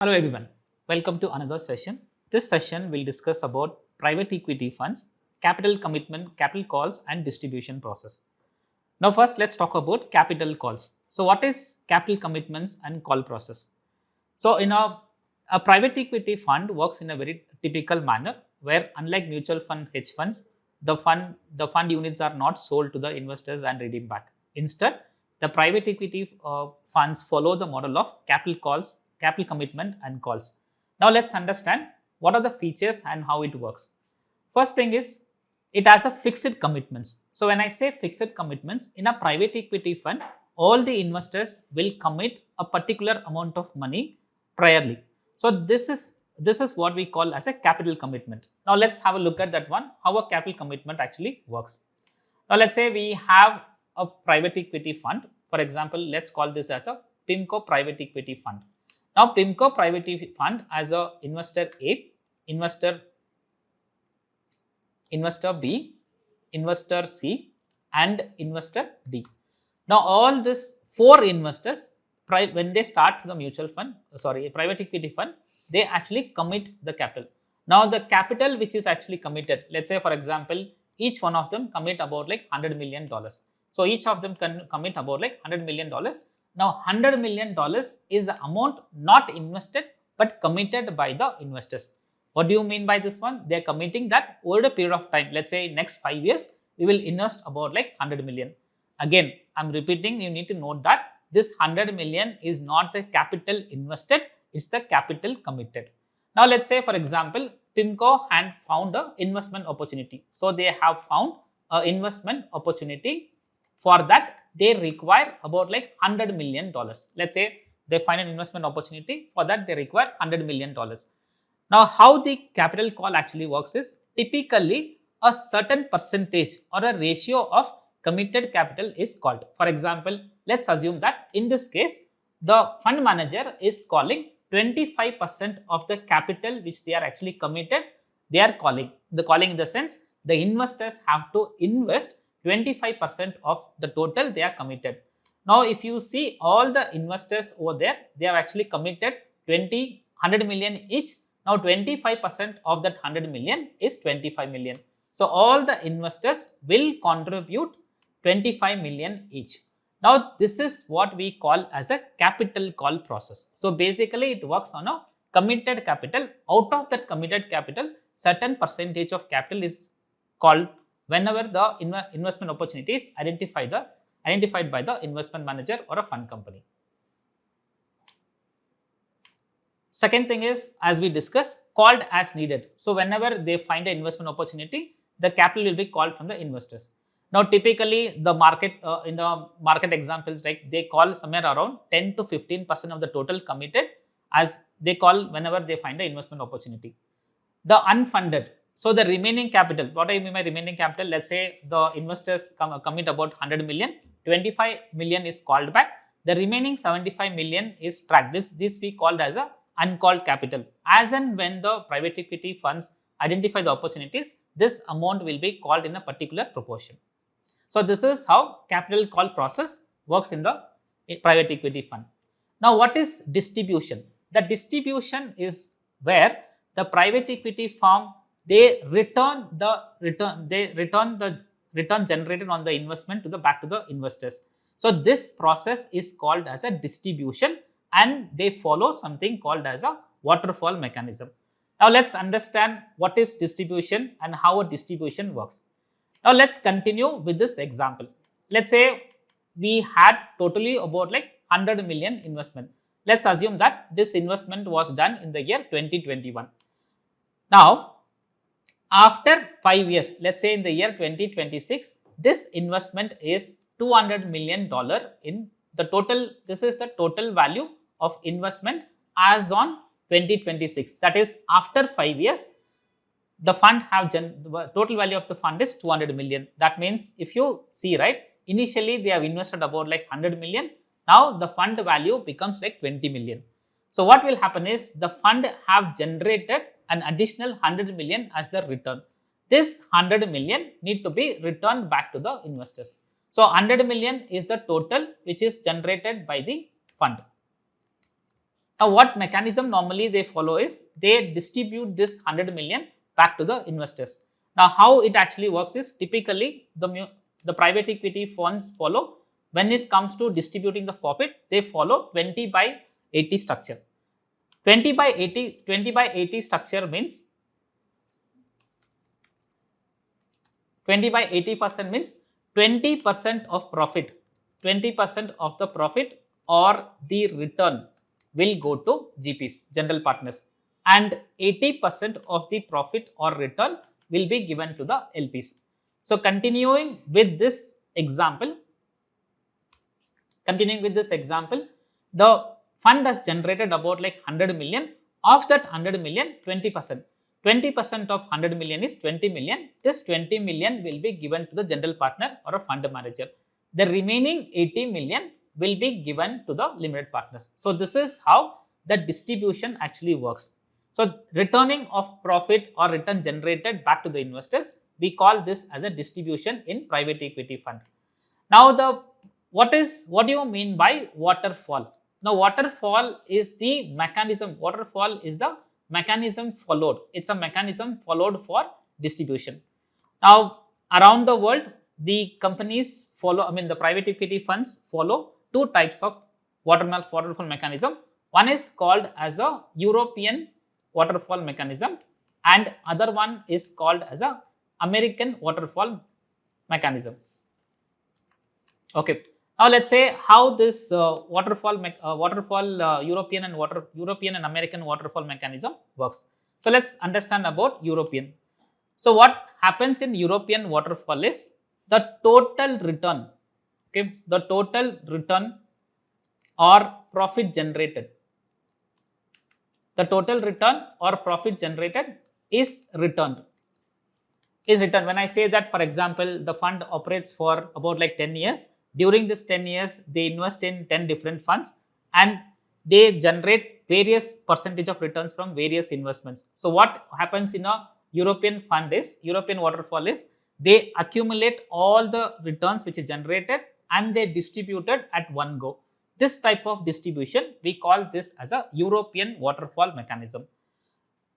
Hello everyone, welcome to another session. This session will discuss about private equity funds, capital commitment, capital calls and distribution process. Now first let's talk about capital calls. So what is capital commitments and call process? So in a private equity fund works in a very typical manner where unlike mutual fund hedge funds, the fund units are not sold to the investors and redeemed back. Instead, the private equity funds follow the model of capital calls, capital commitment and calls. Now let's understand what are the features and how it works. First thing is it has a fixed commitments. So when I say fixed commitments in a private equity fund, all the investors will commit a particular amount of money priorly. So this is what we call as a capital commitment. Now let's have a look at that one, how a capital commitment actually works. Now let's say we have a private equity fund. For example, let's call this as a PIMCO private equity fund. Now PIMCO private equity fund as a investor A, investor B, investor C and investor D. Now all these four investors, when they start the private equity fund, they actually commit the capital. Now the capital which is actually committed, let's say for example, each one of them commit about like $100 million. So each of them can commit about like $100 million. Now $100 million is the amount not invested but committed by the investors. What do you mean by this one? They are committing that over a period of time, let's say next 5 years, we will invest about like 100 million. Again, I'm repeating, you need to note that this 100 million is not the capital invested, it's the capital committed. Now let's say for example, PIMCO had found an investment opportunity. So they have found an investment opportunity. For that, they require about like $100 million. Let's say they find an investment opportunity. For that, they require $100 million. Now, how the capital call actually works is typically a certain percentage or a ratio of committed capital is called. For example, let's assume that in this case, the fund manager is calling 25% of the capital which they are actually committed, they are calling. The calling in the sense the investors have to invest 25% of the total they are committed. Now, if you see all the investors over there, they have actually committed 100 million each. Now, 25% of that 100 million is 25 million. So, all the investors will contribute 25 million each. Now, this is what we call as a capital call process. So, basically it works on a committed capital. Out of that committed capital, certain percentage of capital is called whenever the investment opportunity is identified by the investment manager or a fund company. Second thing is, as we discussed, called as needed. So whenever they find an investment opportunity, the capital will be called from the investors. Now typically the market in the market examples, like they call somewhere around 10 to 15% of the total committed as they call whenever they find an investment opportunity. The unfunded. So the remaining capital, what I mean by remaining capital, let's say the investors commit about 100 million, 25 million is called back. The remaining 75 million is tracked. This we called as a uncalled capital. As and when the private equity funds identify the opportunities, this amount will be called in a particular proportion. So this is how capital call process works in the private equity fund. Now what is distribution? The distribution is where the private equity firm they return the return generated on the investment back to the investors. So this process is called as a distribution and they follow something called as a waterfall mechanism. Now let's understand what is distribution and how a distribution works. Now let's continue with this example. Let's say we had totally about like 100 million investment. Let's assume that this investment was done in the year 2021. Now after 5 years, let's say in the year 2026, this investment is $200 million in the total. This is the total value of investment as on 2026. That is after 5 years, the fund the total value of the fund is 200 million. That means if you see, right, initially they have invested about like 100 million. Now the fund value becomes like 20 million. So what will happen is the fund have generated an additional 100 million as the return. This 100 million need to be returned back to the investors. So 100 million is the total which is generated by the fund. Now, what mechanism normally they follow is they distribute this 100 million back to the investors. Now, how it actually works is typically the private equity funds follow, when it comes to distributing the profit, they follow 20 by 80 structure. 20 by 80 structure means 20 by 80% means 20% of profit, 20% of the profit or the return will go to GPs, general partners, and 80% of the profit or return will be given to the LPs. So, continuing with this example, the fund has generated about like 100 million. Of that 100 million, 20%. 20% of 100 million is 20 million. This 20 million will be given to the general partner or a fund manager. The remaining 80 million will be given to the limited partners. So, this is how the distribution actually works. So, returning of profit or return generated back to the investors, we call this as a distribution in private equity fund. Now, what do you mean by waterfall? Now, waterfall is the mechanism. Waterfall is the mechanism followed. It's a mechanism followed for distribution. Now, around the world, the companies follow, the private equity funds follow two types of waterfall mechanism. One is called as a European waterfall mechanism and other one is called as a American waterfall mechanism. Okay. Now, let's say how this European and American waterfall mechanism works. So, let's understand about European. So, what happens in European waterfall is the total return, okay, the total return or profit generated. The total return or profit generated is returned. When I say that, for example, the fund operates for about like 10 years. During this 10 years, they invest in 10 different funds and they generate various percentage of returns from various investments. So, what happens in a European fund is, European waterfall is, they accumulate all the returns which is generated and they distribute it at one go. This type of distribution, we call this as a European waterfall mechanism.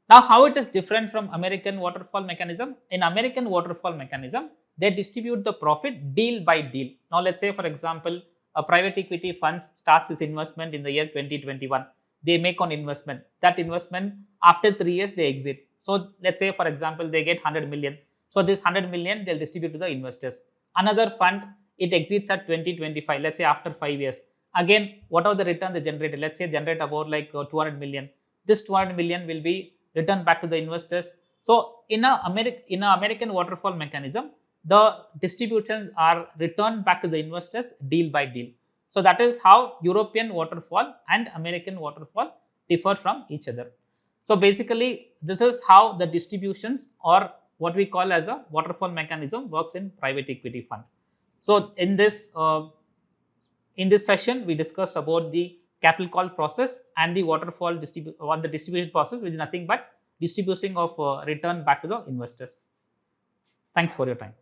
Now, how it is different from American waterfall mechanism? In American waterfall mechanism, they distribute the profit deal by deal. Now, let's say for example, a private equity fund starts its investment in the year 2021. They make on investment. That investment, after 3 years, they exit. So, let's say for example, they get 100 million. So, this 100 million, they'll distribute to the investors. Another fund, it exits at 2025, let's say after 5 years. Again, what are the return they generated? Let's say generate about like 200 million. This 200 million will be returned back to the investors. So, in a American waterfall mechanism, the distributions are returned back to the investors deal by deal. So, that is how European waterfall and American waterfall differ from each other. So, basically, this is how the distributions or what we call as a waterfall mechanism works in private equity fund. So, in this session, we discussed about the capital call process and the waterfall distribution process, which is nothing but distribution of return back to the investors. Thanks for your time.